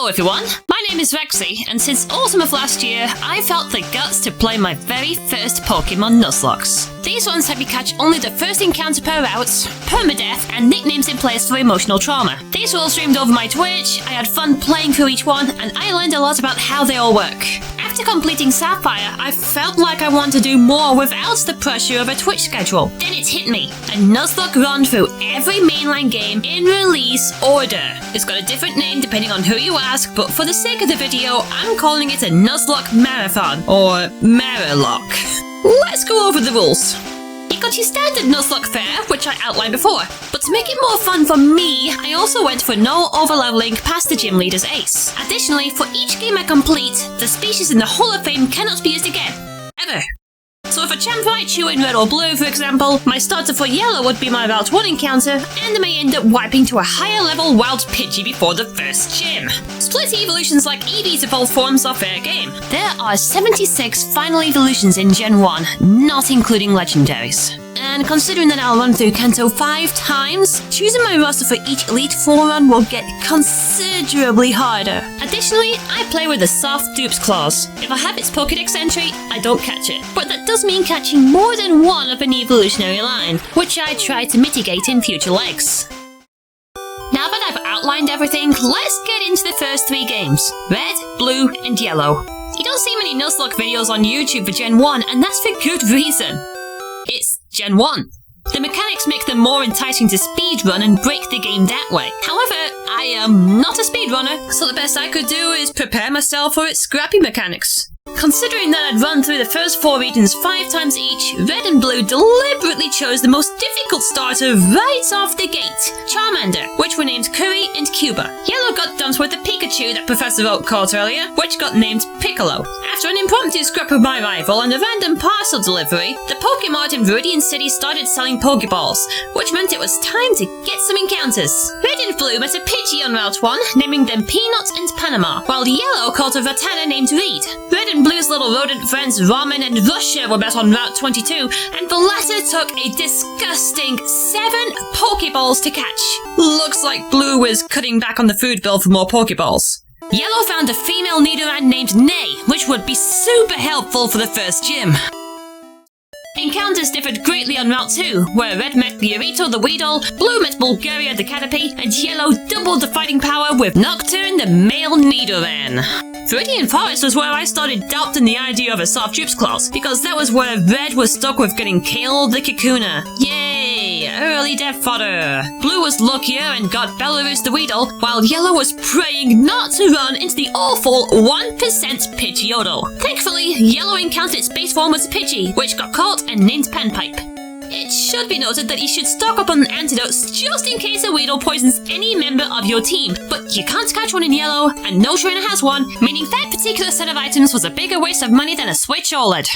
Hello everyone, my name is Rexy, and since autumn of last year, I felt the guts to play my very first Pokémon Nuzlocke. These ones had me catch only the first encounter per route, Permadeath, and nicknames in place for emotional trauma. These were all streamed over my Twitch, I had fun playing through each one, and I learned a lot about how they all work. After completing Sapphire, I felt like I wanted to do more without the pressure of a Twitch schedule. Then it hit me. A Nuzlocke run through every mainline game in release order. It's got a different name depending on who you ask, but for the sake of the video, I'm calling it a Nuzlocke Marathon, or Maralocke. Let's go over the rules. You got your standard Nuzlocke fare, which I outlined before, but to make it more fun for me, I also went for no overleveling past the gym leader's ace. Additionally, for each game I complete, the species in the Hall of Fame cannot be used again. Ever. So if a champ I chew in red or blue, for example, my starter for yellow would be my Route 1 encounter, and I may end up wiping to a higher level Wild Pidgey before the first gym. Split evolutions like Eevee's evolved forms are fair game. There are 76 final evolutions in Gen 1, not including legendaries. And considering that I'll run through Kanto 5 times, choosing my roster for each Elite Four run will get considerably harder. Additionally, I play with the soft dupes clause. If I have its Pokédex entry, I don't catch it. But that does mean catching more than one of an evolutionary line, which I try to mitigate in future legs. Now that I've outlined everything, let's get into the first 3 games. Red, Blue, and Yellow. You don't see many Nuzlocke videos on YouTube for Gen 1, and that's for good reason. It's Gen 1. The mechanics make them more enticing to speedrun and break the game that way. However, I am not a speedrunner, so the best I could do is prepare myself for its scrappy mechanics. Considering that I'd run through the first 4 regions 5 times each, Red and Blue deliberately chose the most difficult starter right off the gate, Charmander, which were named Curry and Cuba. Yellow got dumped with the Pikachu that Professor Oak caught earlier, which got named Piccolo. After an impromptu scrap with my rival and a random parcel delivery, the Pokemart in Viridian City started selling Pokeballs, which meant it was time to get some encounters. Red and Blue met a Pidgey on Route 1, naming them Peanut and Panama, while Yellow caught a Ratana named Reed. Red and Blue's little rodent friends Ramen and Russia were met on Route 22, and the latter took a disgusting 7 Pokeballs to catch. Looks like Blue was cutting back on the food bill for more Pokeballs. Yellow found a female Nidoran named Nay, which would be super helpful for the first gym. Encounters differed greatly on Route 2, where Red met Burrito the Weedle, Blue met Bulgaria the Caterpie, and Yellow doubled the fighting power with Nocturne the male Nidoran. Viridian Forest was where I started doubting the idea of a soft dupes clause, because that was where Red was stuck with getting killed the Kakuna. Yay! Early death fodder! Blue was luckier and got Belarus the Weedle, while Yellow was praying not to run into the awful 1% Pidgeotto. Thankfully, Yellow encountered its base form as Pidgey, which got caught and named Panpipe. It should be noted that you should stock up on antidotes just in case a Weedle poisons any member of your team, but you can't catch one in Yellow, and no trainer has one, meaning that particular set of items was a bigger waste of money than a Switch OLED.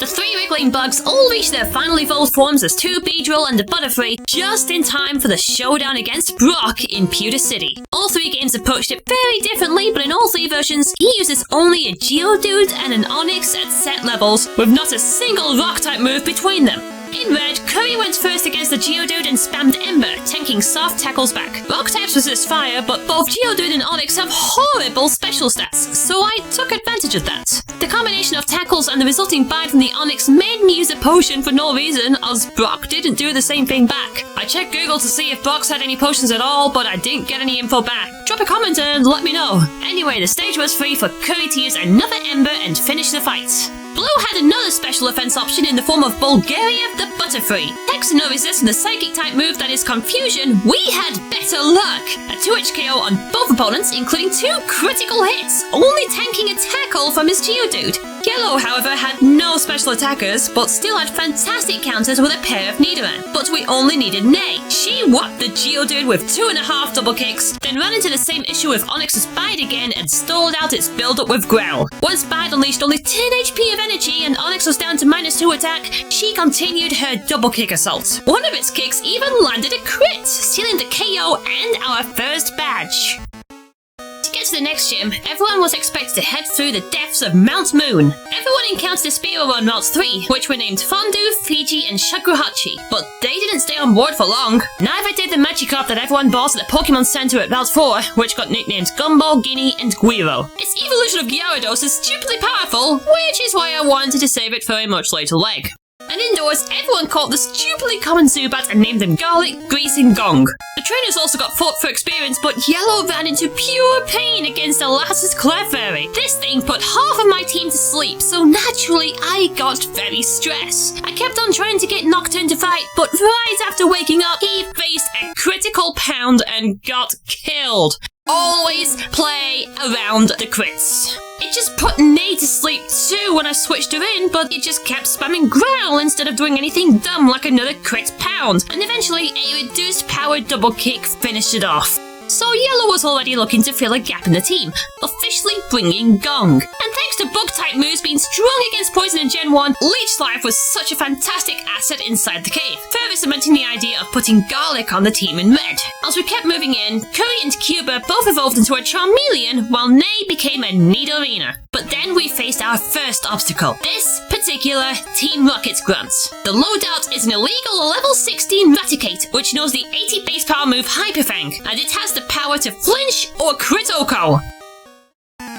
The 3 wriggling bugs all reached their final evolved forms as 2 Beedrill and a Butterfree just in time for the showdown against Brock in Pewter City. All 3 games approached it very differently, but in all 3 versions, he uses only a Geodude and an Onix at set levels, with not a single Rock-type move between them. In Red, Curry went first against the Geodude and spammed Ember, tanking soft tackles back. Rock types resist fire, but both Geodude and Onix have horrible special stats, so I took advantage of that. The combination of tackles and the resulting bite from the Onix made me use a potion for no reason, as Brock didn't do the same thing back. I checked Google to see if Brock's had any potions at all, but I didn't get any info back. Drop a comment and let me know. Anyway, the stage was free for Curry to use another Ember and finish the fight. Blue had another special offense option in the form of Bulgaria the Butterfree. Thanks to no resist and the psychic type move that is Confusion, we had better luck! A 2-hit KO on both opponents, including 2 critical hits, only tanking a tackle from his Geodude. Yellow, however, had no special attackers, but still had fantastic counters with a pair of Nidoran. But we only needed Nay. She whopped the Geodude with 2.5 double kicks, then ran into the same issue with Onix's Bite again and stalled out its build-up with Growl. Once Bite unleashed only 10 HP of energy and Onix was down to -2 attack, she continued her double kick assault. One of its kicks even landed a crit, sealing the KO and our first badge. To get to to the next gym, everyone was expected to head through the depths of Mount Moon. Everyone encountered a Spearow on Route 3, which were named Fondue, Fiji, and Shakuhachi, but they didn't stay on board for long. Neither did the Magikarp that everyone bought at the Pokemon Center at Route 4, which got nicknamed Gumball, Guinea, and Guiro. Its evolution of Gyarados is stupidly powerful, which is why I wanted to save it for a much later leg. And indoors, everyone caught the stupidly common Zubat and named them Garlic, Grease, and Gong. The trainers also got fought for experience, but Yellow ran into pure pain against Alas's Clefairy. This thing put half of my team to sleep, so naturally I got very stressed. I kept on trying to get Nocturne to fight, but right after waking up, he faced a critical pound and got killed. Always play around the crits. It just put Nate to sleep too when I switched her in, but it just kept spamming Growl instead of doing anything dumb like another crit pound, and eventually a reduced power double kick finished it off. So Yellow was already looking to fill a gap in the team, officially bringing Gong. And thanks to Bug-type moves being strong against Poison in Gen 1, Leech Life was such a fantastic asset inside the cave, further cementing the idea of putting Garlic on the team in red. As we kept moving in, Curry and Cuba both evolved into a Charmeleon, while Nay became a Nidorina. But then we faced our first obstacle, this particular Team Rocket's grunt. The loadout is an illegal level 16 Raticate, which knows the 80 base power move Hyper Fang, and it has the power to flinch or crit Oko.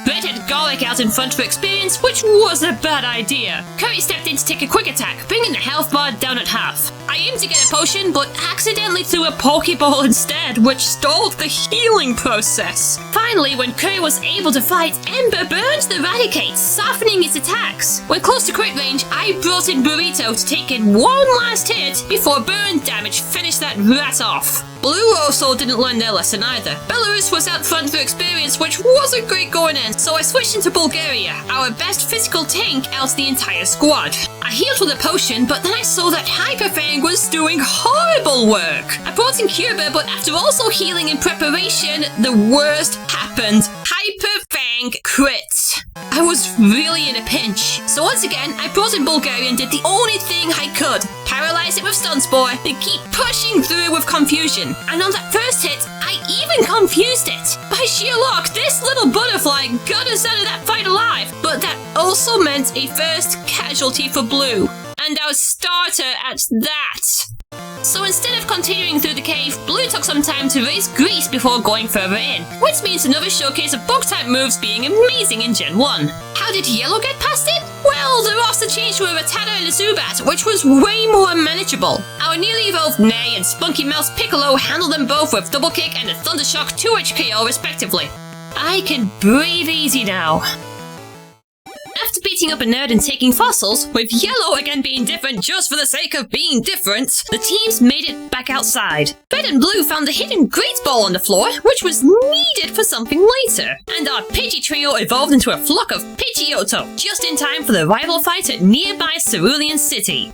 Red had Garlic out in front for experience, which was a bad idea. Curry stepped in to take a quick attack, bringing the health bar down at half. I aimed to get a potion, but accidentally threw a Pokeball instead, which stalled the healing process. Finally, when Curry was able to fight, Ember burned the Raticate, softening its attacks. When close to crit range, I brought in Burrito to take in one last hit before burn damage finished that rat off. Blue also didn't learn their lesson either. Belarus was out front for experience, which wasn't great going in, so I switched into Bulgaria, our best physical tank out of the entire squad. I healed with a potion, but then I saw that Hyper Fang was doing horrible work. I brought in Cuba, but after also healing in preparation, the worst happened. Hyper Fang crit. I was really in a pinch. So once again, I brought in Bulgaria and did the only thing I could. Paralyze it with Stun Spore, and keep pushing through with Confusion. And on that first hit, I even confused it. By sheer luck, this little butterfly got us out of that fight alive. But that also meant a first casualty for Blue. And our starter at that. So instead of continuing through the cave, Blue took some time to raise Grease before going further in, which means another showcase of Bug-type moves being amazing in Gen 1. How did Yellow get past it? Well, the roster changed to a Rattata and a Zubat, which was way more manageable. Our newly evolved Nay and Spunky Mouse Piccolo handled them both with Double Kick and a Thundershock 2H KO respectively. I can breathe easy now. After beating up a nerd and taking fossils, with Yellow again being different just for the sake of being different, the teams made it back outside. Red and Blue found a hidden Great Ball on the floor, which was needed for something later. And our Pidgey trio evolved into a flock of Pidgeotto, just in time for the rival fight at nearby Cerulean City.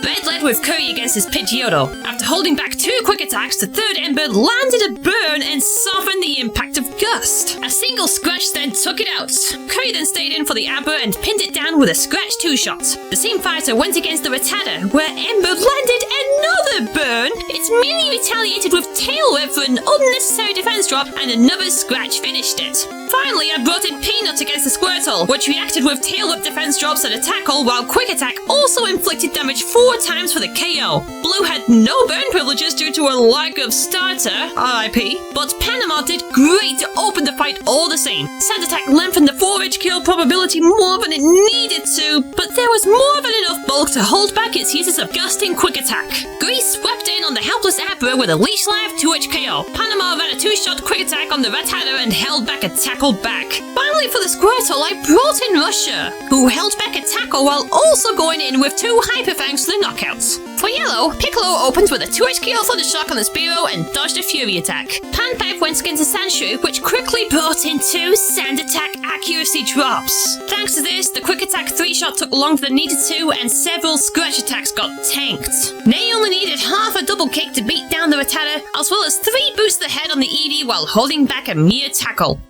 Red led with Curry against his Pidgeotto. After holding back 2 quick attacks, the third Ember landed a burn and softened the impact of Gust. A single scratch then took it out. Curry then stayed in for the Abra and pinned it down with a scratch 2-shot. The same fighter went against the Rattata, where Ember landed another burn. It merely retaliated with Tail Whip for an unnecessary defense drop, and another scratch finished it. Finally, I brought in Peanut against the Squirtle, which reacted with Tail Whip defense drops and a tackle, while Quick Attack also inflicted damage 4 times for the KO. Blue had no burn privileges due to a lack of starter, RIP, but Panama did great to open the fight all the same. Sand Attack lengthened the 4H kill probability more than it needed to, but there was more than enough bulk to hold back its uses of Gust and Quick Attack. Grease swept in on the helpless Abra with a Leash Life 2H KO. Panama ran a 2-shot Quick Attack on the Rattata and held back a tackle back. Finally for the Squirtle, I brought in Russia, who held back a tackle while also going in with 2 Hyper Fangs for the knockouts. For Yellow, Piccolo opened with a 2H KO Thundershock on the Spearow and dodged a Fury attack. Panpipe went against a Sandshrew, which quickly brought in 2 Sand Attack accuracy drops. Thanks to this, the Quick Attack 3-shot took longer than needed to, and several Scratch attacks got tanked. Nay only needed half a Double Kick to beat down the Rattata, as well as 3 boosts to the head on the Eevee while holding back a mere tackle.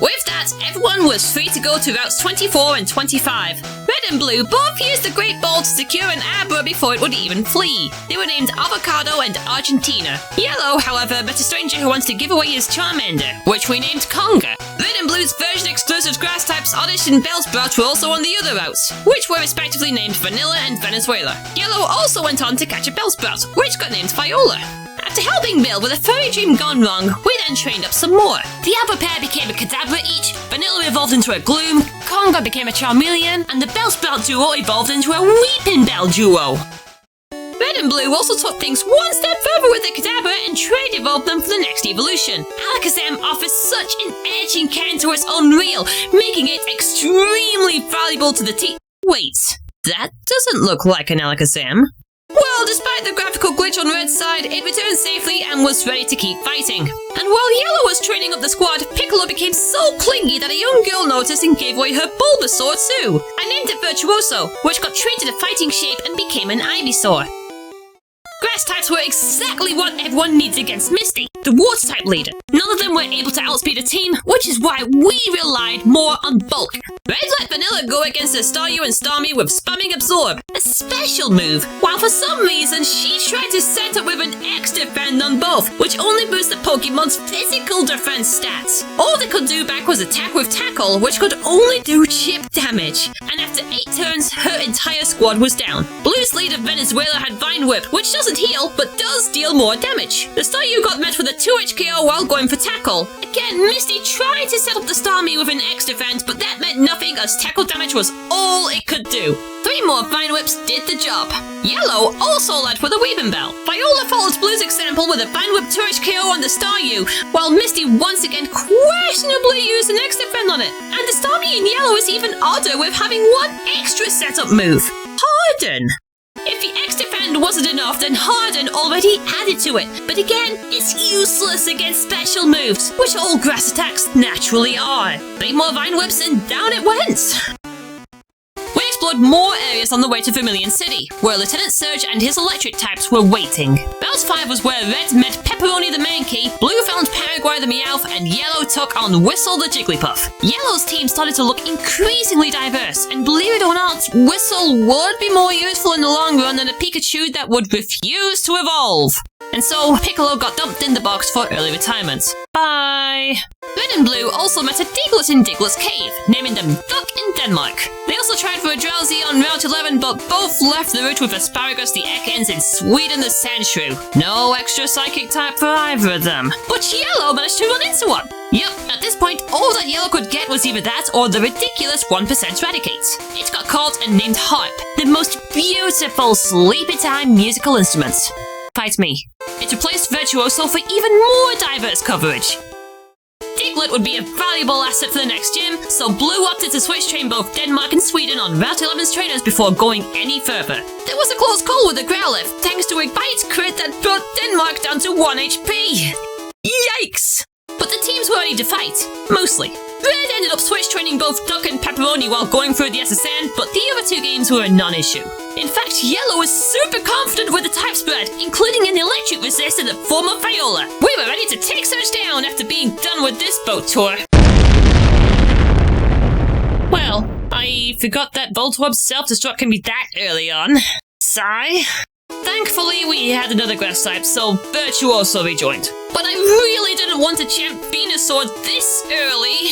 With that, everyone was free to go to routes 24 and 25. Red and blue both used the Great Ball to secure an Abra before it would even flee. They were named Avocado and Argentina. Yellow, however, met a stranger who wants to give away his Charmander, which we named Conga. Red and blue's version exclusive grass types Oddish and Bellsprout were also on the other routes, which were respectively named Vanilla and Venezuela. Yellow also went on to catch a Bellsprout, which got named Viola. After helping Bill with a furry dream gone wrong, we then trained up some more. The Abra pair became a Kadabra each, Vanilla evolved into a Gloom, Conga became a Charmeleon, and the Bellsprout duo evolved into a Weeping Bell duo. Red and blue also took things one step further with the Kadabra and trade evolved them for the next evolution. Alakazam offers such an edge in Kanto, it's unreal, making it extremely valuable to the team. Wait, that doesn't look like an Alakazam. Well, despite the graphical glitch on Red's side, it returned safely and was ready to keep fighting. And while Yellow was training up the squad, Piccolo became so clingy that a young girl noticed and gave away her Bulbasaur too. I named it Virtuoso, which got treated a fighting shape and became an Ivysaur. Grass types were exactly what everyone needed against Misty, the water type leader. None of them were able to outspeed a team, which is why we relied more on bulk. Red let Vanilla go against the Staryu and Starmie with Spamming Absorb, a special move, while for some reason she tried to set up with an X defend on both, which only boosted Pokemon's physical defense stats. All they could do back was attack with Tackle, which could only do chip damage, and after 8 turns, her entire squad was down. Blue's leader Venezuela had Vine Whip, which doesn't heal, but does deal more damage. The Staryu got met with a 2 HKO while going for Tackle. Again, Misty tried to set up the Starmie with an X defense, but that meant nothing as Tackle damage was all it could do. 3 more Vine Whips did the job. Yellow also led with a Weeping Bell. Viola followed Blue's example with a Vine Whip 2 HKO on the Staryu, while Misty once again questionably used an X defend on it. And the Starmie in Yellow is even odder with having 1 extra setup move, Harden. If the X-Defend wasn't enough, then Harden already added to it. But again, it's useless against special moves, which all grass attacks naturally are. 3 more Vine Whips and down it went. We explored more areas on the way to Vermilion City, where Lieutenant Surge and his electric types were waiting. Route 5 was where Red met Pepperoni the Mankey, Blue found Paraguay the Meowth, and Yellow took on Whistle the Jigglypuff. Yellow's team started to look increasingly diverse, and believe it or not, Whistle would be more useful in the long run than a Pikachu that would refuse to evolve. And so, Piccolo got dumped in the box for early retirement. Bye! Red and Blue also met a Diglett in Diglett's cave, naming them Duck in Denmark. They also tried for a Drowsy on Route 11, but both left the route with Asparagus the Ekans and Sweden the Sandshrew. No extra psychic type for either of them. But Yellow managed to run into one. Yep, at this point, all that Yellow could get was either that or the ridiculous 1% Raticate. It got caught and named Harp, the most beautiful sleepy time musical instrument. Fight me. It replaced Virtuoso for even more diverse coverage. Diglett would be a valuable asset for the next gym, so Blue opted to switch train both Denmark and Sweden on Route 11's trainers before going any further. There was a close call with the Growlithe, thanks to a bite crit that brought Denmark down to 1 HP. Yikes! But the teams were ready to fight, mostly. Red ended up switch training both Duck and Pepperoni while going through the SSN, but the other 2 games were a non-issue. In fact, Yellow was super confident with the type spread, including an electric resist in the form of Viola. We were ready to take Surge down after being done with this boat tour. Well, I forgot that Voltorb's self-destruct can be that early on. Sigh. Thankfully, we had another grass type, so Virtuoso rejoined. But I really didn't want to champ Venusaur this early.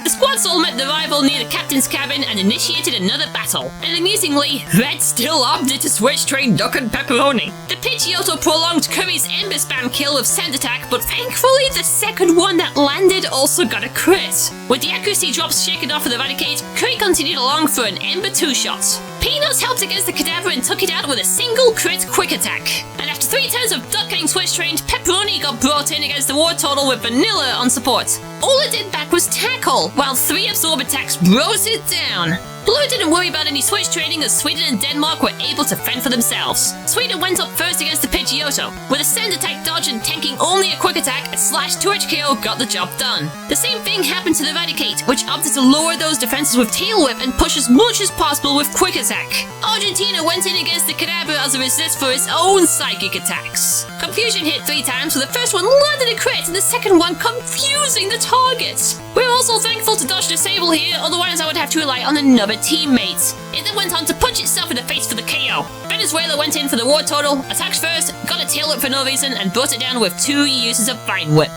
The squad soul met the rival near the captain's cabin and initiated another battle. And amusingly, Red still opted to switch train Duck and Pepperoni. The Pidgeotto prolonged Curry's Ember Spam kill with Sand Attack, but thankfully the second one that landed also got a crit. With the accuracy drops shaken off of the Raticate, Curry continued along for an Ember 2-shot. Peanuts helped against the Kadabra and took it out with a single crit quick attack. And after 3 turns of Duck getting switch trained, Pepperoni got brought in against the War Turtle with Vanilla on support. All it did back was Tackle, while 3 absorb attacks brought it down. Blue didn't worry about any switch training as Sweden and Denmark were able to fend for themselves. Sweden went up first against the Pidgeotto. With a sand attack dodge and tanking only a quick attack, a slash 2H KO got the job done. The same thing happened to the Eradicate, which opted to lower those defenses with Tail Whip and push as much as possible with quick attack. Argentina went in against the Kadabra as a resist for its own psychic attacks. Confusion hit 3 times, with the first one landed a crit and the second one confusing the target. We're also thankful to dodge Disable here, otherwise I would have to rely on another teammate. It then went on to punch itself in the face for the KO. Venezuela went in for the war total, attacked first, got a Tail Whip for no reason, and brought it down with 2 uses of Vine Whip.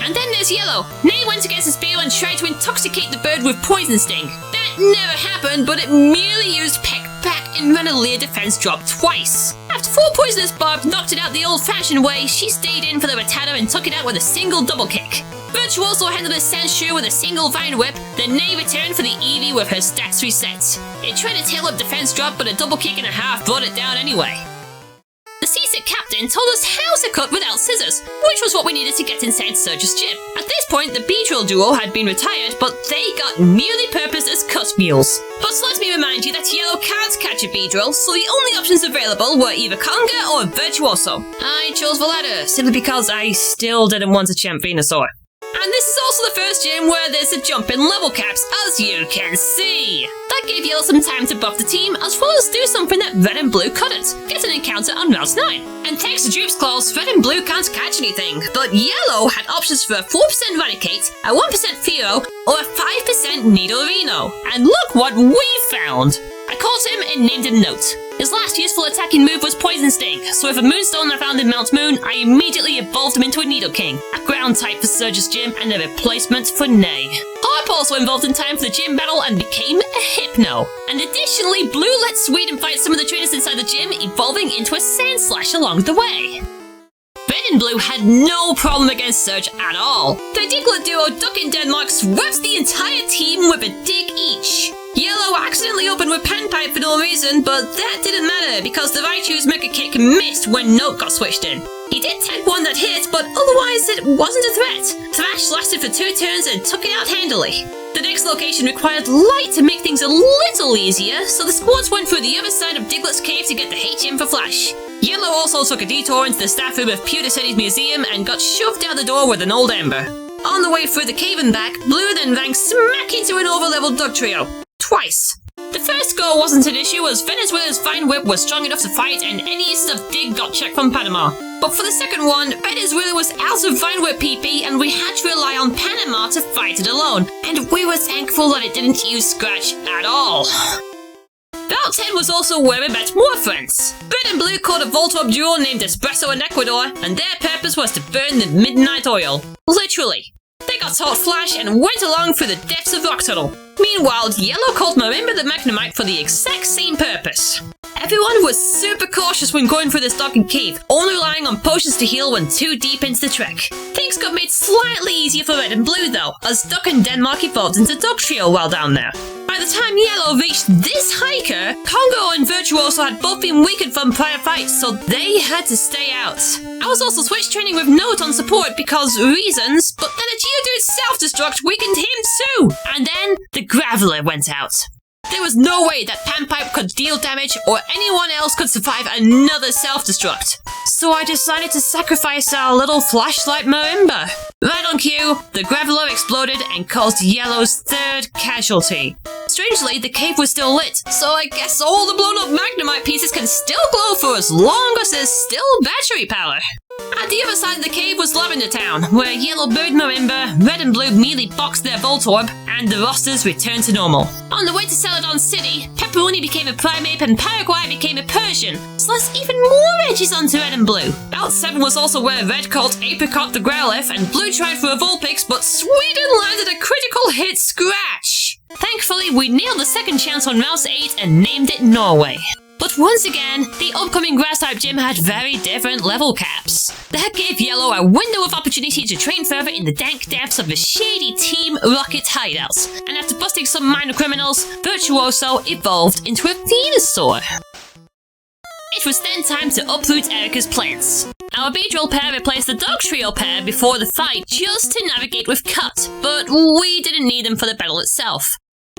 And then there's Yellow. Nay went against the spear and tried to intoxicate the bird with Poison Sting. That never happened, but it merely used Peck Back and ran a Leer defense drop twice. After 4 poisonous barbs knocked it out the old-fashioned way, she stayed in for the Rattata and took it out with a single double kick. Virtuoso handled a Sandshrew with a single Vine Whip, then Nay returned for the Eevee with her stats reset. It tried a Tail Whip defense drop, but a double kick and a half brought it down anyway. The Seasick Captain told us how to cut without scissors, which was what we needed to get inside Surge's gym. At this point, the Beedrill duo had been retired, but they got merely purposed as cut mules. But let me remind you that Yellow can't catch a Beedrill, so the only options available were either Conga or Virtuoso. I chose the latter, simply because I still didn't want to champ Venusaur. And this is also the first gym where there's a jump in level caps, as you can see. That gave Yellow some time to buff the team, as well as do something that Red and Blue couldn't, get an encounter on Route 9. And thanks to Droop's Claws, Red and Blue can't catch anything, but Yellow had options for a 4% Raticate, a 1% Fearow, or a 5% Nidorino. And look what we found! I called him and named him Note. His last useful attacking move was Poison Sting, so with a Moonstone I found in Mount Moon, I immediately evolved him into a Nidoking, a ground type for Surge's gym and a replacement for Nay. Harp also involved in time for the gym battle and became a Hypno. And additionally, Blue let Sweden fight some of the trainers inside the gym, evolving into a Sandslash along the way. Red and Blue had no problem against Surge at all. The Diglett duo Duck in Denmark swept the entire team with a dig each. Yellow accidentally opened with Panpipe for no reason, but that didn't matter because the Raichu's Mega Kick missed when Note got switched in. He did tank one that hit, but otherwise it wasn't a threat. Thrash lasted for 2 turns and took it out handily. The next location required Light to make things a little easier, so the squads went through the other side of Diglett's cave to get the HM for Flash. Yellow also took a detour into the staff room of Pewter City's museum and got shoved out the door with an old Ember. On the way through the cave and back, Blue then ran smack into an over-leveled Dugtrio. Twice. The first go wasn't an issue as Venezuela's Vine Whip was strong enough to fight and any use of Dig got checked from Panama. But for the second one, Venezuela was out of Vine Whip PP and we had to rely on Panama to fight it alone. And we were thankful that it didn't use Scratch at all. Route 10 was also where we met more friends. Red and Blue caught a Voltorb duo named Espresso and Ecuador, and their purpose was to burn the Midnight Oil. Literally. They got taught Flash and went along through the depths of Rock Tunnel. Meanwhile, Yellow called Marimba the Magnemite for the exact same purpose. Everyone was super cautious when going through this darkened cave, only relying on potions to heal when too deep into the trek. Things got made slightly easier for Red and Blue though, as Duck and Denmark evolved into Dugtrio while down there. By the time Yellow reached this hiker, Congo and Virtuoso had both been weakened from prior fights, so they had to stay out. I was also switch training with Note on support because reasons, but then a Geodude's self-destruct weakened him too! And then the Graveler went out. There was no way that Panpipe could deal damage or anyone else could survive another self-destruct. So I decided to sacrifice our little flashlight Marimba. Right on cue, the Graveler exploded and caused Yellow's third casualty. Strangely, the cave was still lit, so I guess all the blown up Magnemite pieces can still glow for as long as there's still battery power. At the other side of the cave was Lavender Town, where Yellow buried Marimba, Red and Blue merely boxed their Voltorb, and the rosters returned to normal. On the way to Celadon City, Pepperoni became a Primeape and Paraguay became a Persian, so that's even more edges onto Red and Blue. Route 7 was also where Red caught Apricot the Growlithe, and Blue tried for a Vulpix, but Sweden landed a critical hit Scratch. Thankfully, we nailed the second chance on Route 8 and named it Norway. But once again, the upcoming Grass-type gym had very different level caps. That gave Yellow a window of opportunity to train further in the dank depths of the shady Team Rocket hideouts, and after busting some minor criminals, Virtuoso evolved into a Venusaur. It was then time to uproot Erica's plans. Our Beedrill pair replaced the Dugtrio pair before the fight just to navigate with Cut, but we didn't need them for the battle itself.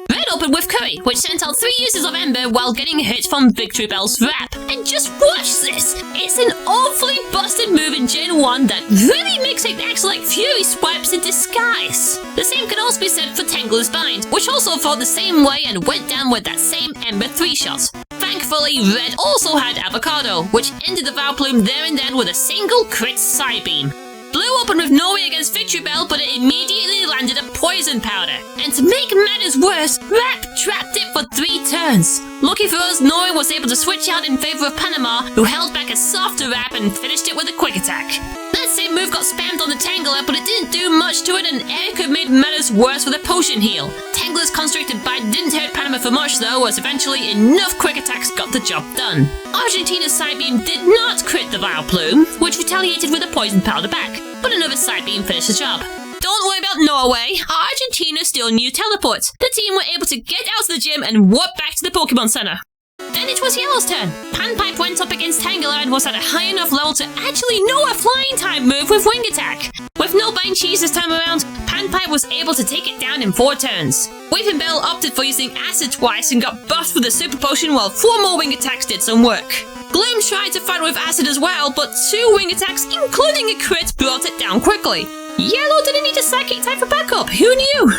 Red opened with Curry, which sent out 3 uses of Ember while getting hit from Victory Bell's wrap. And just watch this! It's an awfully busted move in Gen 1 that really makes it act like Fury swipes in disguise. The same can also be said for Tangler's Bind, which also fought the same way and went down with that same Ember 3-shot. Thankfully, Red also had Avocado, which ended the Vileplume there and then with a single crit side beam. Blue opened with no way against Victory Bell, but it immediately landed a Poison Powder. And to make matters worse, Rap trapped it for 3 turns. Lucky for us, Nori was able to switch out in favor of Panama, who held back a softer Rap and finished it with a Quick Attack. That same move got spammed on the Tangler, but it didn't do much to it, and Erica made matters worse with a Potion Heal. Tangler's Constricted Bite didn't hurt Panama for much though, as eventually enough Quick Attacks got the job done. Argentina's Side Beam did not crit the Vileplume, which retaliated with a Poison Powder back, but another Side Beam finished the job. Don't worry about Norway, Argentina still knew Teleport. The team were able to get out of the gym and warp back to the Pokemon Center. Then it was Yellow's turn. Panpipe went up against Tangela and was at a high enough level to actually know a flying type move with Wing Attack. With no Bind Cheese this time around, Panpipe was able to take it down in 4 turns. Weeping Bell opted for using Acid twice and got buffed with a Super Potion while 4 more Wing Attacks did some work. Gloom tried to fight with Acid as well, but 2 Wing Attacks, including a crit, brought it down quickly. Yellow didn't need a Psychic type for backup, who knew?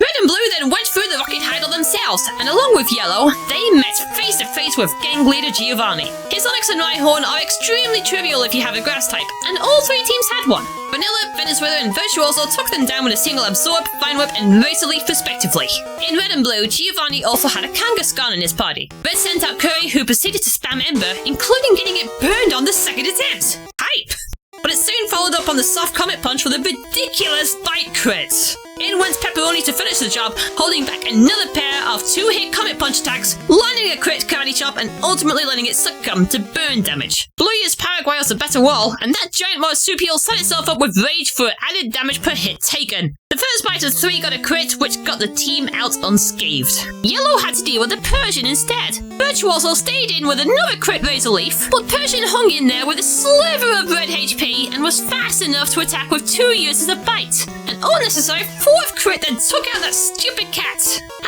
Red and Blue then went through the Rocket Hideout themselves, and along with Yellow, they met face to face with gang leader Giovanni. His Onix and Rhyhorn are extremely trivial if you have a Grass type, and all 3 teams had one. Vanilla, Venezuela, and Virtuoso took them down with a single Absorb, Vine Whip, and Razor Leaf respectively. In Red and Blue, Giovanni also had a Kangaskhan in his party. Red sent out Curry, who proceeded to spam Ember, including getting it burned on the second attempt. Hype! But it soon followed up on the soft Comet Punch with a ridiculous Bite crit. In went Pepperoni to finish the job, holding back another pair of 2-hit Comet Punch attacks, landing a crit Karate Chop and ultimately letting it succumb to burn damage. Blue used Paraguay as a better wall, and that giant Marsupial set itself up with Rage for added damage per hit taken. The first bite of 3 got a crit, which got the team out unscathed. Yellow had to deal with the Persian instead. Virtuoso stayed in with another crit Razor Leaf, but Persian hung in there with a sliver of red HP and was fast enough to attack with 2 uses of Bite. An unnecessary 4th crit that took out that stupid cat.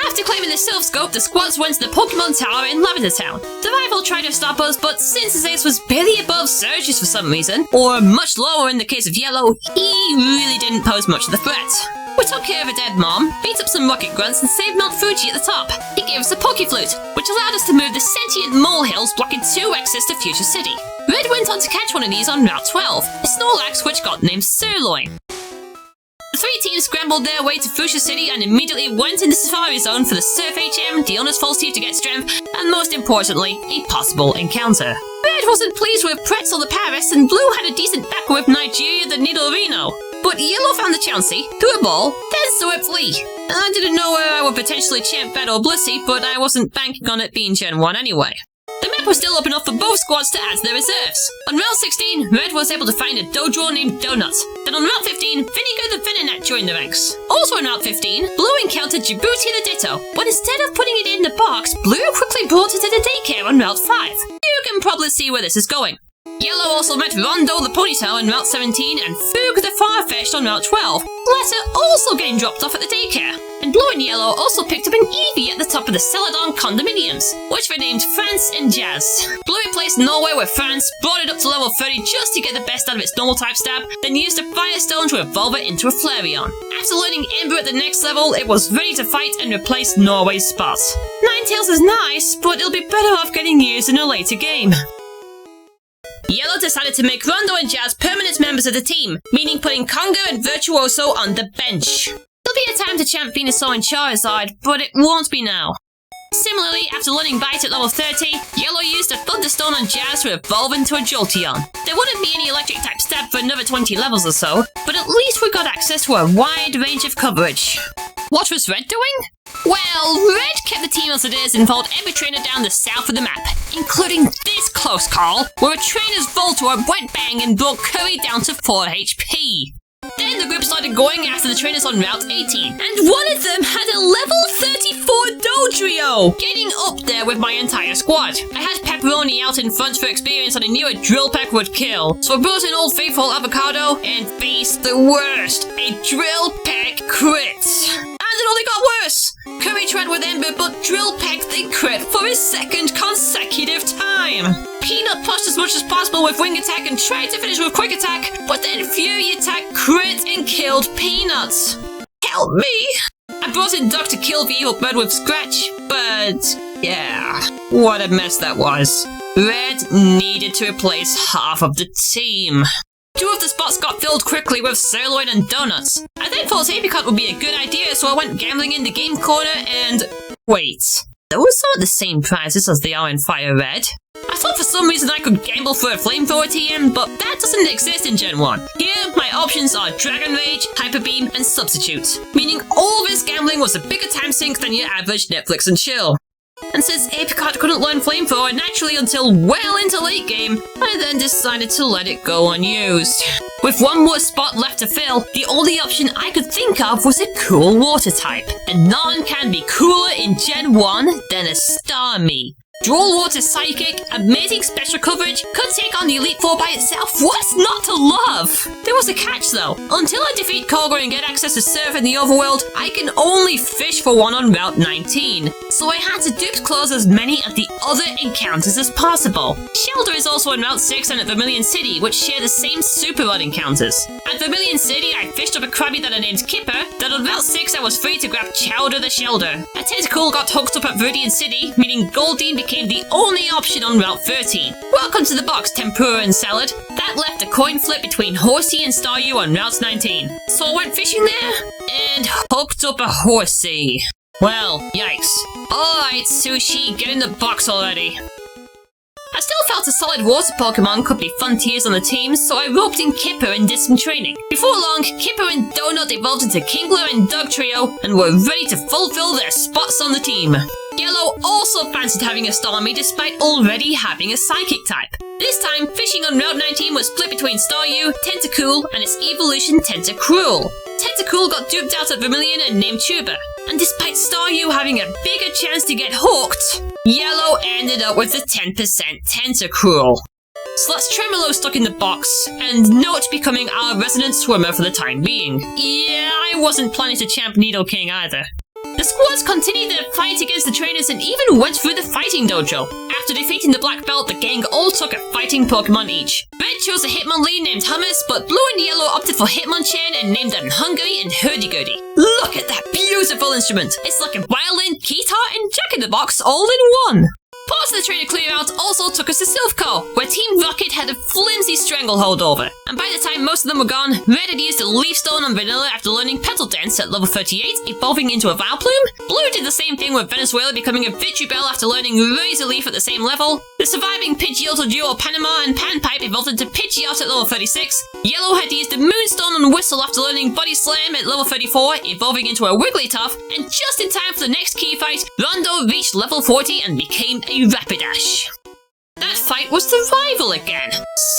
After claiming the Sylph Scope, the squads went to the Pokemon Tower in Lavender Town. The rival tried to stop us, but since his ace was barely above Surge's for some reason, or much lower in the case of Yellow, he really didn't pose much of a threat. We took care of a dead mom, beat up some rocket grunts, and saved Mount Fuji at the top. He gave us a Pokeflute, which allowed us to move the sentient molehills blocking 2 access to Future City. Red went on to catch one of these on Route 12, a Snorlax which got named Sirloin. The 3 teams scrambled their way to Fuchsia City and immediately went into Safari Zone for the Surf HM, Diona's False Teeth to get strength, and most importantly, a possible encounter. Red wasn't pleased with Pretzel the Paris, and Blue had a decent backer with Nigeria the Nidorino. But Yellow found the Chansey, threw a ball, then saw it flee. I didn't know where I would potentially champ Battle Blissey, but I wasn't banking on it being Gen 1 anyway. The map was still open enough for both squads to add to their reserves. On Route 16, Red was able to find a dojo named Donut. Then on Route 15, Vinegar the Venonat joined the ranks. Also on Route 15, Blue encountered Djibouti the Ditto, but instead of putting it in the box, Blue quickly brought it to the daycare on Route 5. You can probably see where this is going. Yellow also met Rondo the Ponytail on Route 17 and Foog the Farfetch'd on Route 12, latter also getting dropped off at the daycare. And Blue and Yellow also picked up an Eevee at the top of the Celadon condominiums, which were named France and Jazz. Blue replaced Norway with France, brought it up to level 30 just to get the best out of its normal type stab, then used a Firestone to evolve it into a Flareon. After learning Ember at the next level, it was ready to fight and replace Norway's spot. Ninetales is nice, but it'll be better off getting used in a later game. Yellow decided to make Rondo and Jazz permanent members of the team, meaning putting Conga and Virtuoso on the bench. There'll be a time to champ Venusaur and Charizard, but it won't be now. Similarly, after learning Bite at level 30, Yellow used a Thunderstone on Jazz to evolve into a Jolteon. There wouldn't be any electric type stab for another 20 levels or so, but at least we got access to a wide range of coverage. What was Red doing? Well, Red kept the team as it is and followed every trainer down the south of the map, including this close call, where a trainer's Voltorb went bang and brought Curry down to 4 HP. Then the group started going after the trainers on Route 18, and one of them had a level 34 Dodrio, getting up there with my entire squad. I had Pepperoni out in front for experience and I knew a Drill Peck would kill, so I brought in Old Faithful Avocado and faced the worst, a Drill Peck crit. And it only got worse. Curry tried with Ember, but Drill pecked the crit for his second consecutive time. Peanut pushed as much as possible with Wing Attack and tried to finish with Quick Attack, but then Fury Attack crit and killed Peanut. Help me! I brought in Duck to kill the evil bird with Scratch, but yeah, what a mess that was. Red needed to replace half of the team. 2 of the spots got filled quickly with sirloin and donuts. I then thought Apricot would be a good idea, so I went gambling in the game corner and... Wait, those aren't the same prizes as they are in Fire Red. I thought for some reason I could gamble for a Flamethrower TM, but that doesn't exist in Gen 1. Here, my options are Dragon Rage, Hyper Beam, and Substitute, meaning all this gambling was a bigger time sink than your average Netflix and chill. And since Apricot couldn't learn Flamethrower naturally until well into late game, I then decided to let it go unused. With 1 more spot left to fill, the only option I could think of was a cool water type, and none can be cooler in Gen 1 than a Starmie. Droll Water Psychic, amazing special coverage, could take on the Elite Four by itself. What's not to love? There was a catch though. Until I defeat Koga and get access to Surf in the Overworld, I can only fish for one on Route 19. So I had to dupe close as many of the other encounters as possible. Shelter is also on Route 6 and at Vermilion City, which share the same Super Rod encounters. At Vermilion City, I fished up a Krabby that I named Kipper, that on Route 6 I was free to grab Chowder the Shelder. A Tentacool got hooked up at Viridian City, meaning Goldeen became the only option on Route 13. Welcome to the box, Tempura and Salad. That left a coin flip between Horsey and Staryu on Route 19. So I went fishing there, and hooked up a Horsey. Well, yikes. Alright, Sushi, get in the box already. I still felt a solid water Pokemon could be fun tiers on the team, so I roped in Kipper and did some training. Before long, Kipper and Donut evolved into Kingler and Doug Trio, and were ready to fulfill their spots on the team. Yellow also fancied having a Starmie despite already having a Psychic type. This time, fishing on Route 19 was split between Staryu, Tentacool, and its evolution Tentacruel. Tentacool got duped out at Vermilion and named Tuber. And despite Staryu having a bigger chance to get hooked, Yellow ended up with the 10% Tentacruel. Slut's Tremolo stuck in the box, and Note becoming our resident swimmer for the time being. Yeah, I wasn't planning to champ Nidoking either. The squads continued their fight against the trainers and even went through the fighting dojo. After defeating the Black Belt, the gang all took a fighting Pokemon each. Red chose a Hitmonlee named Hummus, but Blue and Yellow opted for Hitmonchan and named them Hungry and Hurdy-Gurdy. Look at that beautiful instrument! It's like a violin, guitar, and Jack-in-the-Box all in one! Parts of the trainer clear out also took us to Silphco, where Team Rocket had a flimsy stranglehold over. And by the time most of them were gone, Red had used a Leaf Stone on Vanilla after learning Petal Dance at level 38, evolving into a Vileplume. Blue did the same thing with Venezuela, becoming a Vitribell after learning Razor Leaf at the same level. The surviving Pidgeotto duo Panama and Panpipe evolved into Pidgeot at level 36. Yellow had used the Moonstone on Whistle after learning Body Slam at level 34, evolving into a Wigglytuff. And just in time for the next key fight, Rondo reached level 40 and became a Rapidash. That fight was the rival again.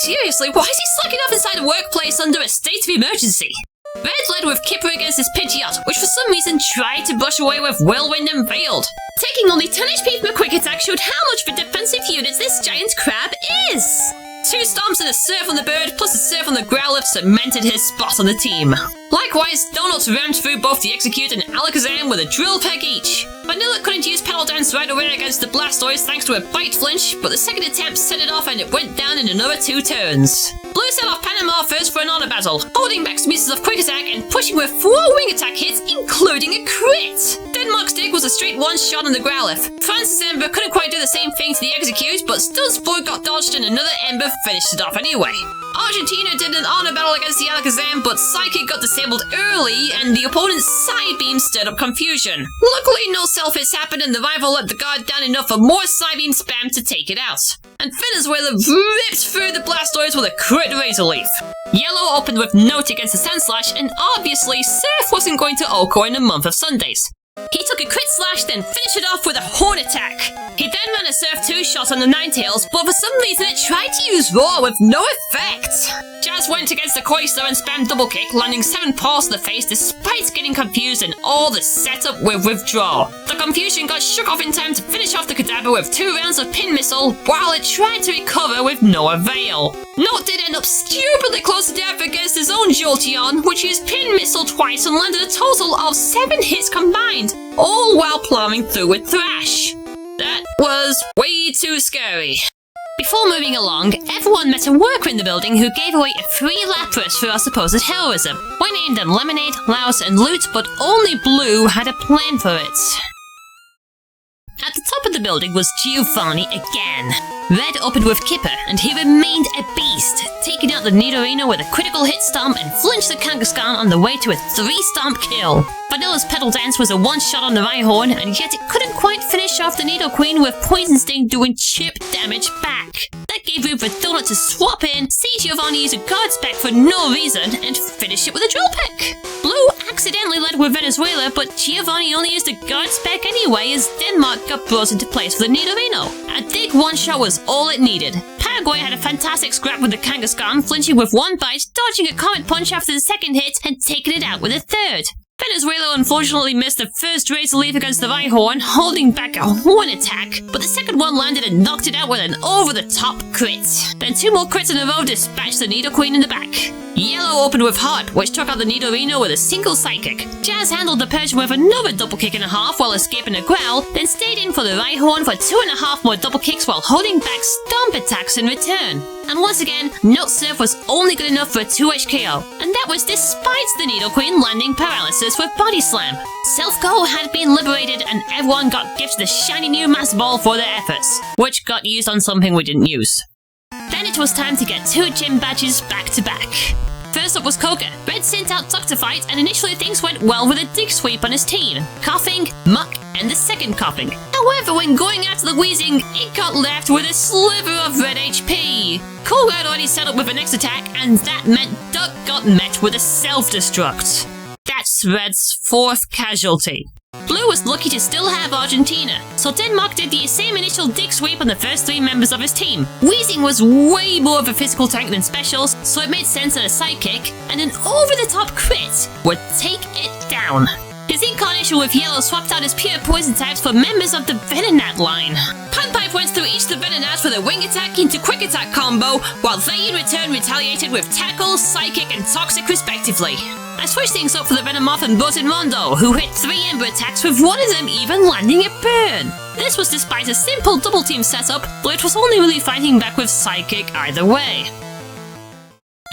Seriously, why is he slacking off inside a workplace under a state of emergency? Red led with Kipper against his Pidgeot, which for some reason tried to brush away with Whirlwind and failed. Taking only 10 HP from a Quick Attack showed how much of a defensive unit this giant crab is. 2 stomps and a Surf on the bird, plus a Surf on the Growlithe cemented his spot on the team. Likewise, Donuts rammed through both the Execute and Alakazam with a Drill Peck each. Vanilla couldn't use Petal Dance right away against the Blastoise thanks to a Bite Flinch, but the second attempt set it off and it went down in another 2 turns. Blue set off Panama first for an honor battle, holding back some uses of Quick Attack and pushing with 4 Wing Attack hits, including a crit. Denmark's dig was a straight one-shot on the Growlithe. Francis Ember couldn't quite do the same thing to the Execute, but Studsboard got dodged and another Ember finished it off anyway. Argentina did an honor battle against the Alakazam, but Psychic got disabled early and the opponent's Psybeam stirred up confusion. Luckily, no self-hits happened and the rival let the guard down enough for more Psybeam spam to take it out. And Venezuela ripped through the Blastoise with a crit Razor Leaf. Yellow opened with Note against the Sandslash, and obviously Surf wasn't going to OHKO in a month of Sundays. He took a crit slash, then finished it off with a horn attack. He then ran a Surf 2 shot on the Ninetales, but for some reason it tried to use Roar with no effect. Jazz went against the Coister and spammed double kick, landing 7 paws to the face despite getting confused and all the setup with withdraw. The confusion got shook off in time to finish off the Kadabra with 2 rounds of Pin Missile while it tried to recover with no avail. Note did end up stupidly close to death against his own Jolteon, which used Pin Missile twice and landed a total of 7 hits combined, all while plowing through with Thrash. That was way too scary. Before moving along, everyone met a worker in the building who gave away a free Lapras for our supposed heroism. We named them Lemonade, Louse, and Loot, but only Blue had a plan for it. At the top of the building was Giovanni again. Red opened with Kipper, and he remained a beast, taking out the Nidorino with a critical hit stomp and flinched the Kangaskhan on the way to a 3-stomp kill. Vanilla's Petal Dance was a one-shot on the Rhyhorn, and yet it couldn't quite finish off the Nidoqueen with Poison Sting doing chip damage back. That gave room for Donut to swap in, see Giovanni use a guard spec for no reason, and finish it with a Drill Peck. Blue accidentally led with Venezuela, but Giovanni only used a guard spec anyway as Denmark got brought into place for the Nidorino. A dig one-shot was all it needed. Paraguay had a fantastic scrap with the Kangaskhan, flinching with 1 bite, dodging a Comet Punch after the 2nd hit, and taking it out with a 3rd. Venezuela unfortunately missed the first Razor Leaf against the Rhyhorn, holding back a Horn attack, but the second one landed and knocked it out with an over-the-top crit. Then 2 more crits in a row dispatched the Nidoqueen in the back. Yellow opened with Harp, which took out the Nidorino with a single Psychic. Jazz handled the Persian with another double kick and a half while escaping a growl, then stayed in for the Rhyhorn for 2.5 more double kicks while holding back Stomp attacks in return. And once again, Note Surf was only good enough for a 2H KO, and that was despite the Nidoqueen landing Paralysis with Body Slam. Self-Go had been liberated and everyone got gifted a shiny new Master Ball for their efforts, which got used on something we didn't use. Then it was time to get 2 gym badges back to back. First up was Koga. Red sent out Tuck to fight, and initially things went well with a Dig Sweep on his team. Coughing, Muck, and the second Coughing. However, when going after the Wheezing, it got left with a sliver of red HP. Koga had already set up with an X attack, and that meant Duck got met with a Self-Destruct. That's Red's 4th casualty. Blue was lucky to still have Argentina, so Denmark did the same initial Dig Sweep on the first 3 members of his team. Wheezing was way more of a physical tank than Specials, so it made sense that a Psychic and an over-the-top crit would take it down. His incarnation with Yellow swapped out his pure poison types for members of the Venonat line. Panpipe went through each of the Venonats with a wing attack into quick attack combo, while they in return retaliated with Tackle, Psychic, and Toxic respectively. I switched things up for the Venomoth and brought in Rondo, who hit 3 Ember attacks with one of them even landing a burn. This was despite a simple double team setup, though it was only really fighting back with Psychic either way.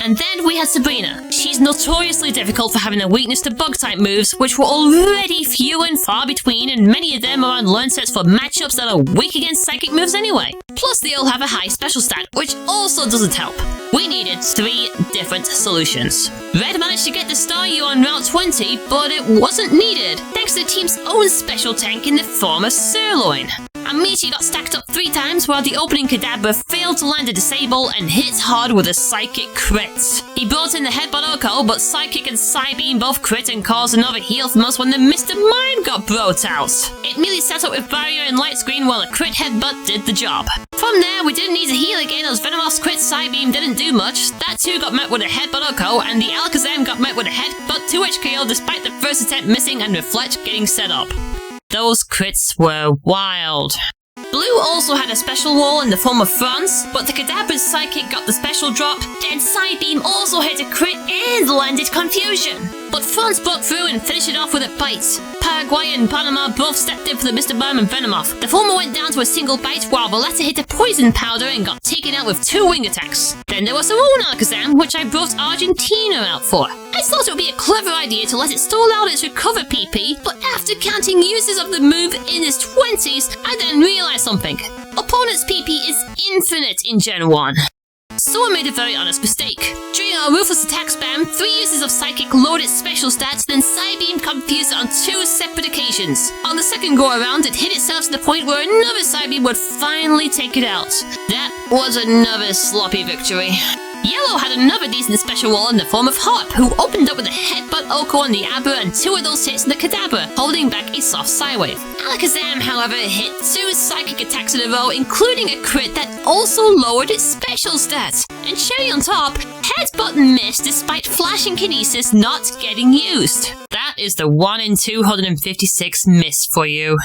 And then we had Sabrina. She's notoriously difficult for having a weakness to Bug-type moves, which were already few and far between, and many of them are on learn sets for matchups that are weak against Psychic moves anyway. Plus they all have a high special stat, which also doesn't help. We needed 3 different solutions. Red managed to get the Staryu on Route 20, but it wasn't needed, thanks to the team's own special tank in the form of Sirloin. Amici got stacked up 3 times while the opening Kadabra failed to land a Disable and hit hard with a Psychic crit. He brought in the Headbutt Oko, but Psychic and Psybeam both crit and caused another heal from us when the Mr. Mime got brought out. It merely set up with Barrier and Light Screen while a crit Headbutt did the job. From there, we didn't need to heal again as Venomoth's crit Psybeam didn't do much. That too got met with a Headbutt Oko, and the Alakazam got met with a Headbutt 2H KO despite the first attempt missing and Reflect getting set up. Those crits were wild. Blue also had a special wall in the form of France, but the Kadabra's Psychic got the special drop, then Psybeam also hit a crit and landed Confusion. But France broke through and finished it off with a bite. Paraguay and Panama both stepped in for the Mr. Mime and Venomoth. The former went down to a single bite while the latter hit a Poison Powder and got taken out with 2 wing attacks. Then there was the own Alakazam, which I brought Argentina out for. I thought it would be a clever idea to let it stall out its recover PP, but after counting uses of the move in its 20s, I then realized something. Opponent's PP is infinite in Gen 1. So I made a very honest mistake. During our Ruthless Attack spam, 3 uses of Psychic lowered its special stats, then Psybeam confused it on 2 separate occasions. On the second go around, it hit itself to the point where another Psybeam would finally take it out. That was another sloppy victory. Yellow had another decent special wall in the form of Harp, who opened up with a Headbutt Oko on the Abra and 2 of those hits on the Kadabra, holding back a soft Psywave. Alakazam, however, hit 2 psychic attacks in a row, including a crit that also lowered its special stats. And cherry on top, Headbutt missed despite flashing Kinesis not getting used. That is the 1 in 256 miss for you.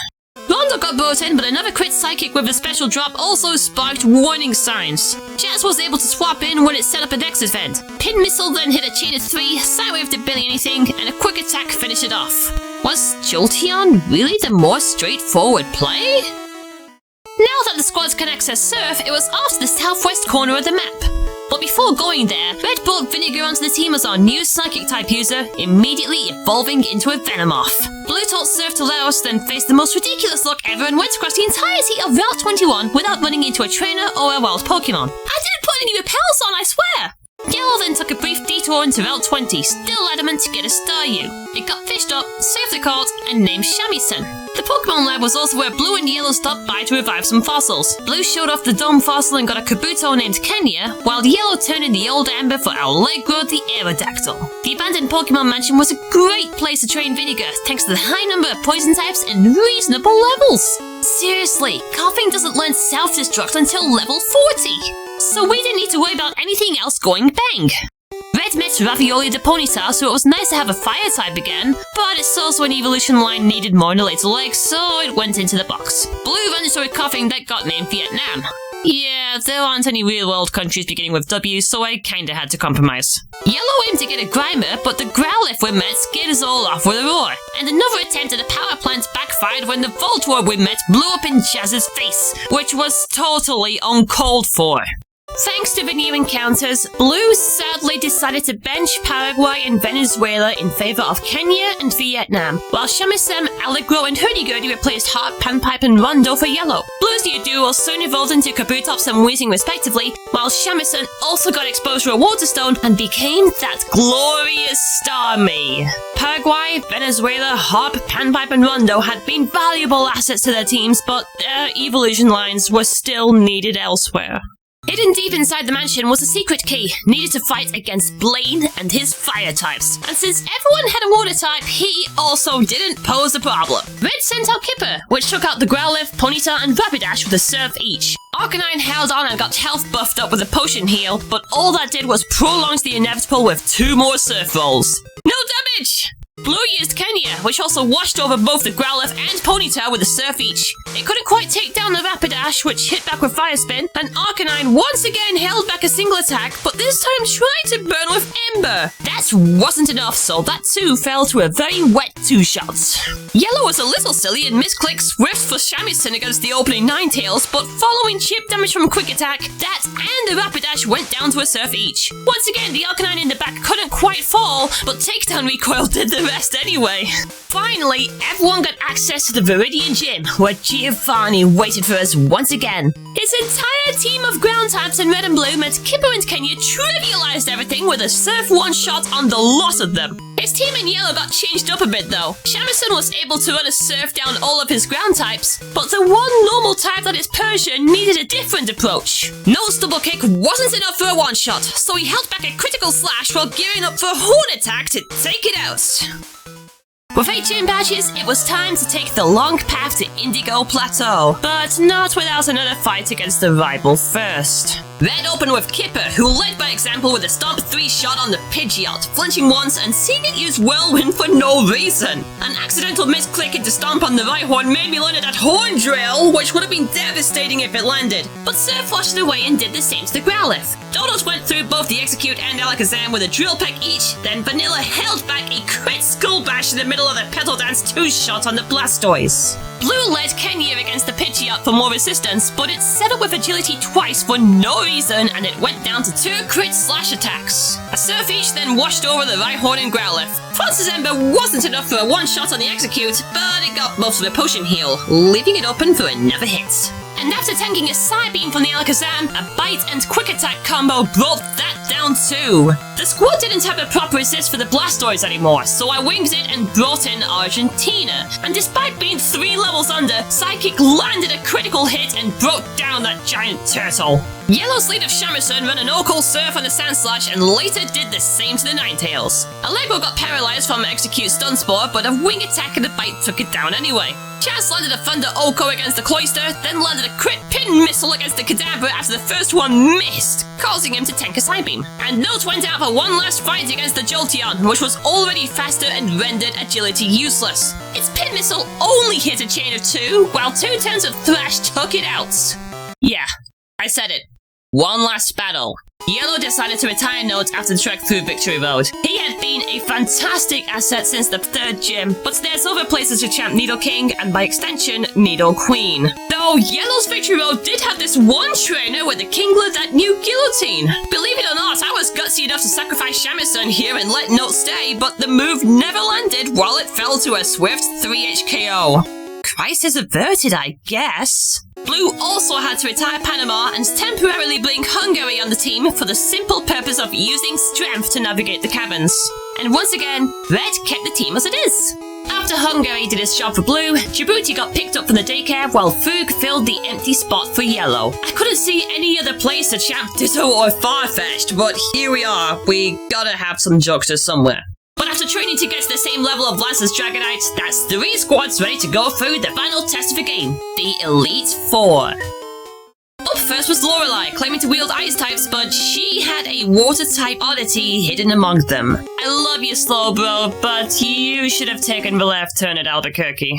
Rondo got broken, but another crit psychic with a special drop also sparked warning signs. Jazz was able to swap in when it set up a Dex event. Pin Missile then hit a chain of 3, Psywave to barely anything, and a quick attack finished it off. Was Jolteon really the more straightforward play? Now that the squads can access Surf, it was off to the southwest corner of the map. But before going there, Red brought Vinegar onto the team as our new Psychic-type user, immediately evolving into a Venomoth. Blue taught Surf to Laos, then faced the most ridiculous look ever and went across the entirety of Route 21 without running into a trainer or a wild Pokémon. I didn't put any repels on, I swear! Yellow then took a brief detour into Route 20, still adamant to get a Staryu. It got fished up, saved the cult, and named Shamisen. The Pokemon Lab was also where Blue and Yellow stopped by to revive some fossils. Blue showed off the Dome fossil and got a Kabuto named Kenya, while Yellow turned in the old Amber for Allegro the Aerodactyl. The abandoned Pokemon Mansion was a great place to train Vinegar, thanks to the high number of poison types and reasonable levels. Seriously, Coughing doesn't learn self-destruct until level 40. So we didn't need to worry about anything else going bang. Red met Ravioli the Ponyta, so it was nice to have a fire type again, but it saw an evolution line needed more in the later legs, so it went into the box. Blue ran into a Coughing that got named Vietnam. Yeah, there aren't any real-world countries beginning with W, so I kinda had to compromise. Yellow aimed to get a Grimer, but the Growlithe we met scared us all off with a roar. And another attempt at a power plant backfired when the Voltorb we met blew up in Jazz's face, which was totally uncalled for. Thanks to the new encounters, Blue sadly decided to bench Paraguay and Venezuela in favor of Kenya and Vietnam, while Shamisen, Allegro, and Hurdy-Gurdy replaced Hot, Panpipe, and Rondo for Yellow. Blue's new duo soon evolved into Kabutops and Weezing respectively, while Shamisen also got exposed to a Water Stone and became that glorious Starmie. Paraguay, Venezuela, Hop, Panpipe, and Rondo had been valuable assets to their teams, but their evolution lines were still needed elsewhere. Hidden deep inside the mansion was a secret key, needed to fight against Blaine and his fire types. And since everyone had a water type, he also didn't pose a problem. Red sent out Kipper, which took out the Growlithe, Ponyta, and Rapidash with a Surf each. Arcanine held on and got health buffed up with a potion heal, but all that did was prolong the inevitable with 2 more Surf rolls. No damage! Blue used Kenya, which also washed over both the Growlithe and Ponyta with a Surf each. It couldn't quite take down the Rapidash, which hit back with Fire Spin, and Arcanine once again held back a single attack, but this time tried to burn with Ember. That wasn't enough, so that too fell to a very wet 2 shots. Yellow was a little silly and misclicked Swift for Shamisen against the opening Ninetales, but following chip damage from Quick Attack, that and the Rapidash went down to a Surf each. Once again, the Arcanine in the back couldn't quite fall, but Takedown Recoil did the rest anyway. Finally, everyone got access to the Viridian Gym, where Giovanni waited for us once again. His entire team of ground types in Red and Blue meant Kipper and Kenya trivialized everything with a Surf one-shot on the lot of them. His team in Yellow got changed up a bit though. Shamisen was able to run a Surf down all of his ground types, but the one normal type that is Persian needed a different approach. No's double kick wasn't enough for a one-shot, so he held back a critical slash while gearing up for a horn attack to take it out. With 8 gym badges, it was time to take the long path to Indigo Plateau, but not without another fight against the rival first. Red opened with Kipper, who led by example with a Stomp 3 shot on the Pidgeot, flinching once and seeing it use Whirlwind for no reason. An accidental misclick into Stomp on the Rhyhorn made me learn it at Horn Drill, which would have been devastating if it landed, but Surf flushed it away and did the same to the Growlithe. Dodos went through both the Execute and Alakazam with a Drill Peck each, then Vanilla held back a crit Skull Bash in the middle of the Petal Dance 2 shot on the Blastoise. Blue led Kenya against the Pidgeot for more resistance, but it set up with agility twice for no reason, and it went down to 2 crit slash attacks. A Surf each then washed over the Rhyhorn and Growlithe. Francis Ember wasn't enough for a one-shot on the Execute, but it got most of the Potion Heal, leaving it open for another hit. And after tanking a Psybeam from the Alakazam, a Bite and Quick Attack combo brought that down too. The squad didn't have a proper assist for the Blastoise anymore, so I winged it and brought in Argentina. And despite being 3 levels under, Psychic landed a critical hit and broke down that giant turtle. Yellow's lead of Shamisen ran an Orcal Surf on the Sandslash and later did the same to the Ninetales. Allegro got paralyzed from Execute Stun Spore, but a wing attack and a bite took it down anyway. Chaz landed a Thunder Oko against the Cloyster, then landed a crit pin missile against the Kadabra after the first one missed, causing him to tank a Psybeam. And Note went out for one last fight against the Jolteon, which was already faster and rendered agility useless. Its pin missile only hit a chain of 2, while 2 turns of Thrash took it out. Yeah, I said it. One last battle. Yellow decided to retire Note after the trek through Victory Road. He had been a fantastic asset since the 3rd gym, but there's other places to champ Nidoking and by extension, Nidoqueen. Though Yellow's Victory Road did have this one trainer with the Kingler that knew Guillotine. Believe it or not, I was gutsy enough to sacrifice Shamisen here and let Note stay, but the move never landed while it fell to a swift 3 HKO. Crisis averted, I guess. Blue also had to retire Panama and temporarily bring Hungary on the team for the simple purpose of using strength to navigate the caverns. And once again, Red kept the team as it is. After Hungary did his job for Blue, Djibouti got picked up from the daycare while Fug filled the empty spot for Yellow. I couldn't see any other place to champ Ditto or Farfetch'd, but here we are. We gotta have some jokesters somewhere. But after training to get to the same level of Lance's Dragonite, that's 3 squads ready to go through the final test of the game, the Elite Four. Up first was Lorelei, claiming to wield ice types, but she had a water type oddity hidden among them. I love you, Slowbro, but you should have taken the left turn at Albuquerque.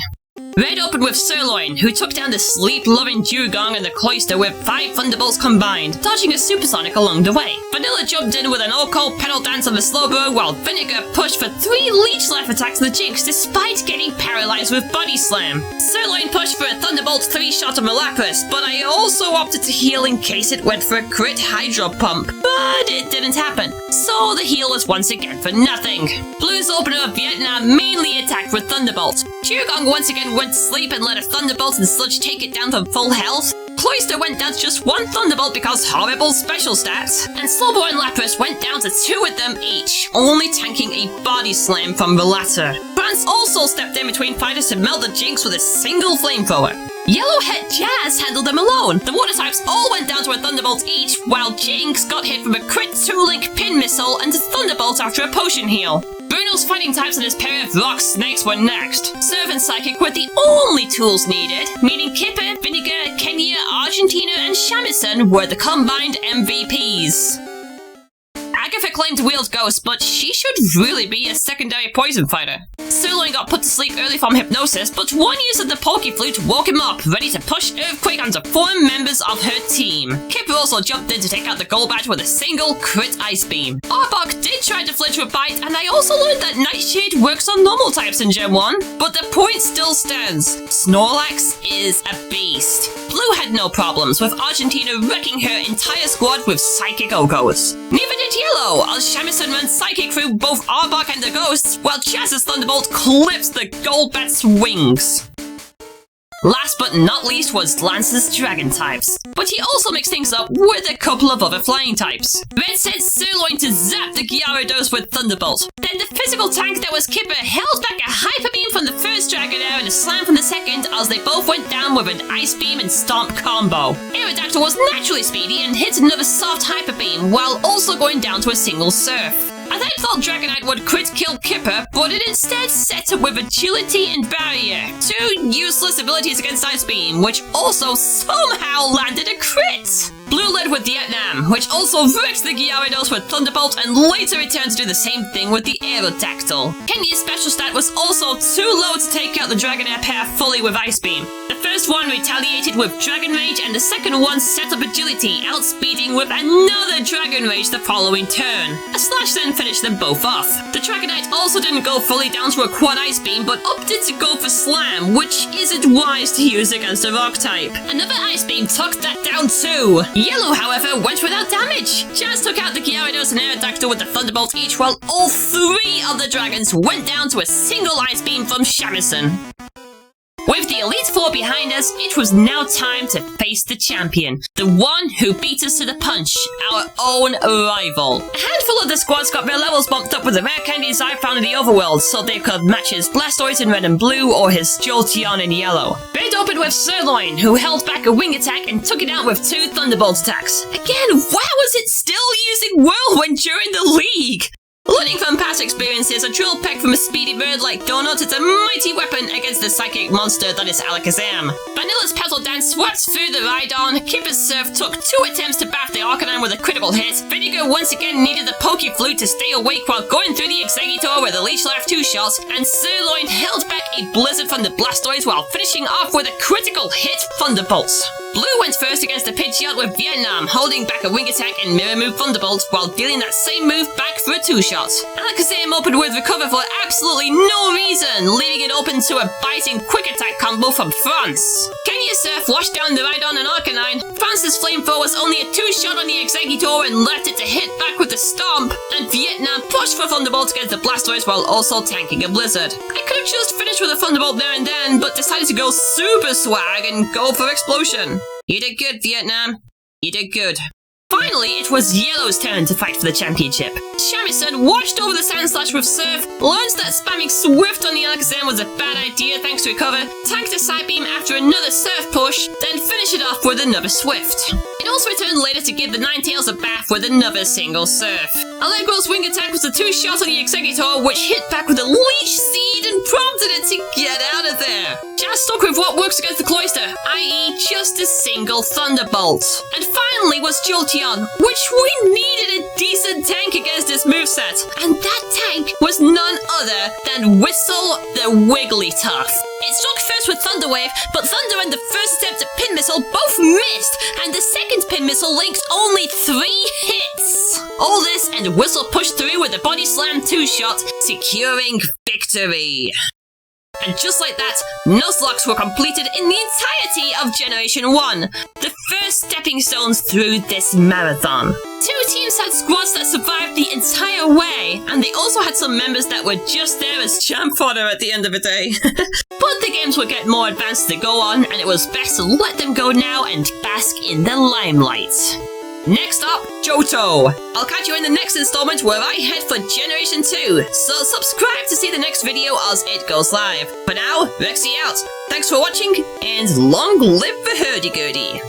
Red opened with Sirloin, who took down the sleep-loving Dugong and the Cloyster with 5 Thunderbolts combined, dodging a Supersonic along the way. Vanilla jumped in with an Orco Pedal Dance on the Slowbro, while Vinegar pushed for 3 Leech Life attacks on the Jinx despite getting paralyzed with Body Slam. Sirloin pushed for a Thunderbolt 3-shot on the Lapras, but I also opted to heal in case it went for a crit Hydro Pump. But it didn't happen, so the heal was once again for nothing. Blue's opener of Vietnam mainly attacked with Thunderbolt. Dugong once again went to sleep and let a Thunderbolt and Sludge take it down from full health. Cloyster went down to just 1 Thunderbolt because horrible special stats. And Slowbro and Lapras went down to 2 of them each, only tanking a Body Slam from the latter. France also stepped in between fighters to melt the Jinx with a single flamethrower. Yellow Het Jazz handled them alone. The water types all went down to a Thunderbolt each, while Jinx got hit from a crit 2-link pin missile and a Thunderbolt after a potion heal. Bruno's fighting types and his pair of rock snakes were next. Surf and Psychic were the only tools needed, meaning Kipper, Vinegar, Kenya, Argentina, and Shamisen were the combined MVPs. Agatha claimed to wield Ghost, but she should really be a secondary poison fighter. Sirloin got put to sleep early from hypnosis, but one use of the Pokeflute woke him up, ready to push Earthquake onto 4 members of her team. Kipper also jumped in to take out the Gold Badge with a single crit Ice Beam. Arbok did try to flinch with Bite, and I also learned that Nightshade works on normal types in Gen 1, but the point still stands. Snorlax is a beast. Blue had no problems, with Argentina wrecking her entire squad with Psychic Okos. Neither did Yellow, as Shamisen ran Psychic through both Arbok and the Ghosts, while Chaz's Thunderbolt clips the Golbat's wings. Last but not least was Lance's Dragon types, but he also mixed things up with a couple of other flying types. Red sent Sirloin to zap the Gyarados with Thunderbolt. Then the physical tank that was Kipper held back a Hyper Beam from the first Dragonair and a Slam from the second as they both went down with an Ice Beam and Stomp combo. Aerodactyl was naturally speedy and hit another soft Hyper Beam while also going down to a single Surf. I thought Dragonite would crit kill Kipper, but it instead set up with Agility and Barrier, 2 useless abilities against Ice Beam, which also somehow landed a crit! Blue led with Vietnam, which also wrecked the Gyarados with Thunderbolt and later returned to do the same thing with the Aerodactyl. Kenya's special stat was also too low to take out the Dragonair pair fully with Ice Beam. The first one retaliated with Dragon Rage and the second one set up Agility, outspeeding with another Dragon Rage the following turn. A Slash then finished them both off. The Dragonite also didn't go fully down to a Quad Ice Beam, but opted to go for Slam, which isn't wise to use against a Rock type. Another Ice Beam took that down too. Yellow, however, went without damage. Jazz took out the Gyarados and Aerodactyl with the Thunderbolt each, while all 3 other dragons went down to a single Ice Beam from Shamisen. With the Elite Four behind us, it was now time to face the champion. The one who beat us to the punch, our own rival. A handful of the squads got their levels bumped up with the rare candies I found in the overworld, so they could match his Blastoise in red and blue or his Jolteon in yellow. It opened with Sirloin, who held back a wing attack and took it out with 2 Thunderbolt attacks. Again, why was it still using Whirlwind during the league? Learning from past experiences, a drill peck from a speedy bird like Donut is a mighty weapon against the psychic monster that is Alakazam. Vanilla's Petal Dance swept through the Rhydon, Kipper's Surf took 2 attempts to baff the Arcanine with a critical hit, Vinegar once again needed the Poke Flute to stay awake while going through the Exeggutor with a Leech Life 2 shots, and Sirloin held back a Blizzard from the Blastoise while finishing off with a critical hit Thunderbolts. Blue went first against the Pidgeot with Vietnam, holding back a wing attack and mirror move Thunderbolt while dealing that same move back for a 2 shot. Alakazam opened with Recover for absolutely no reason, leaving it open to a biting quick attack combo from France. Kenya Surf washed down the Rhydon and Arcanine. France's Flamethrower was only a 2 shot on the Exeggutor and left it to hit back with the Stomp, and Vietnam pushed for Thunderbolt against the Blastoise while also tanking a Blizzard. I could have just finished with a Thunderbolt there and then, but decided to go super swag and go for Explosion. You did good, Vietnam. You did good. Finally, it was Yellow's turn to fight for the championship. Shamisen watched over the Sandslash with Surf, learned that spamming Swift on the Alakazam was a bad idea thanks to Recover, tanked a Side Beam after another Surf push, then finished it off with another Swift. It also returned later to give the Ninetales a bath with another single Surf. Allegro's wing attack was a 2 shot on the Exeggutor, which hit back with a Leech Seed and prompted it to get out of there. Jazz stuck with what works against the Cloyster, i.e. just a single Thunderbolt. And finally was Jolteon, which we needed a decent tank against this moveset, and that tank was none other than Whistle the Wigglytuff. It struck first with Thunder Wave, but Thunder and the first attempt at Pin Missile both missed, and the second Pin Missile linked only 3 hits. All this and Whistle pushed through with a Body Slam 2 shot, securing victory. And just like that, Nuzlocke were completed in the entirety of Generation 1, the first stepping stones through this marathon. 2 teams had squads that survived the entire way, and they also had some members that were just there as champ fodder at the end of the day. But the games would get more advanced to go on, and it was best to let them go now and bask in the limelight. Next up, Johto. I'll catch you in the next installment where I head for Generation 2, so subscribe to see the next video as it goes live. For now, Rexy out. Thanks for watching, and long live the hurdy-gurdy.